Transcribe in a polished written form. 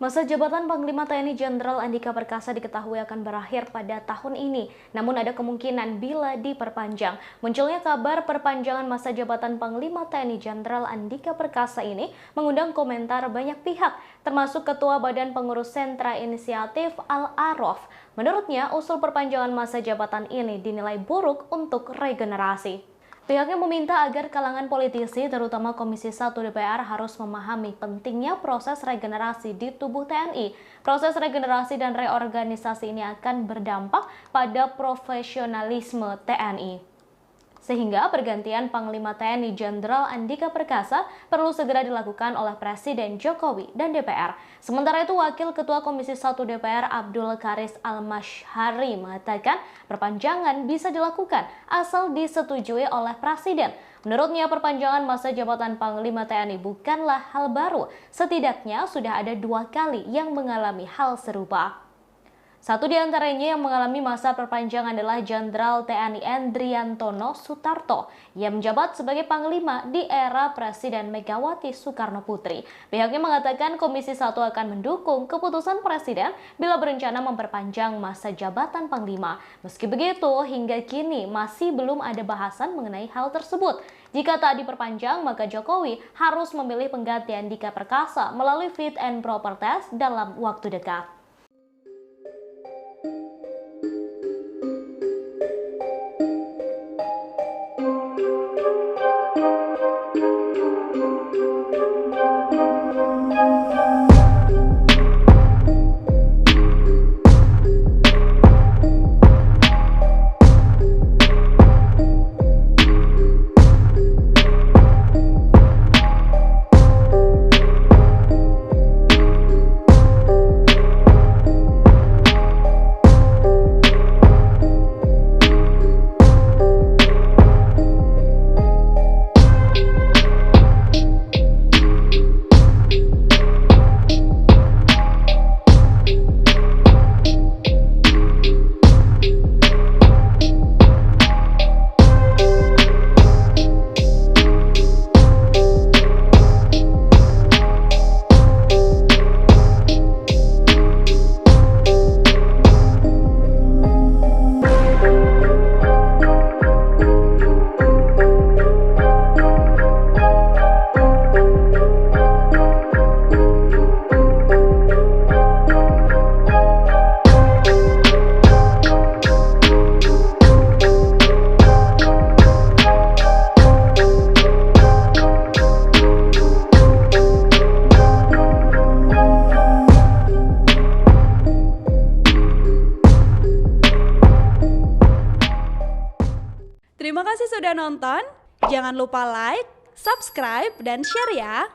Masa jabatan Panglima TNI Jenderal Andika Perkasa diketahui akan berakhir pada tahun ini. Namun ada kemungkinan bila diperpanjang. Munculnya kabar perpanjangan masa jabatan Panglima TNI Jenderal Andika Perkasa ini mengundang komentar banyak pihak, termasuk Ketua Badan Pengurus Sentra Inisiatif Al-A'raf. Menurutnya, usul perpanjangan masa jabatan ini dinilai buruk untuk regenerasi. Pihaknya meminta agar kalangan politisi, terutama Komisi 1 DPR, harus memahami pentingnya proses regenerasi di tubuh TNI. Proses regenerasi dan reorganisasi ini akan berdampak pada profesionalisme TNI. Sehingga pergantian Panglima TNI Jenderal Andika Perkasa perlu segera dilakukan oleh Presiden Jokowi dan DPR. Sementara itu, Wakil Ketua Komisi 1 DPR Abdul Karis Al-Mashhari mengatakan perpanjangan bisa dilakukan asal disetujui oleh Presiden. Menurutnya, perpanjangan masa jabatan Panglima TNI bukanlah hal baru. Setidaknya sudah ada 2 kali yang mengalami hal serupa. Satu di antaranya yang mengalami masa perpanjangan adalah Jenderal TNI Endriantono Sutarto yang menjabat sebagai Panglima di era Presiden Megawati Soekarno Putri. Pihaknya mengatakan Komisi 1 akan mendukung keputusan Presiden bila berencana memperpanjang masa jabatan Panglima. Meski begitu, hingga kini masih belum ada bahasan mengenai hal tersebut. Jika tak diperpanjang, maka Jokowi harus memilih pengganti Andika Perkasa melalui fit and proper test dalam waktu dekat. Terima kasih sudah nonton. Jangan lupa like, subscribe, dan share ya.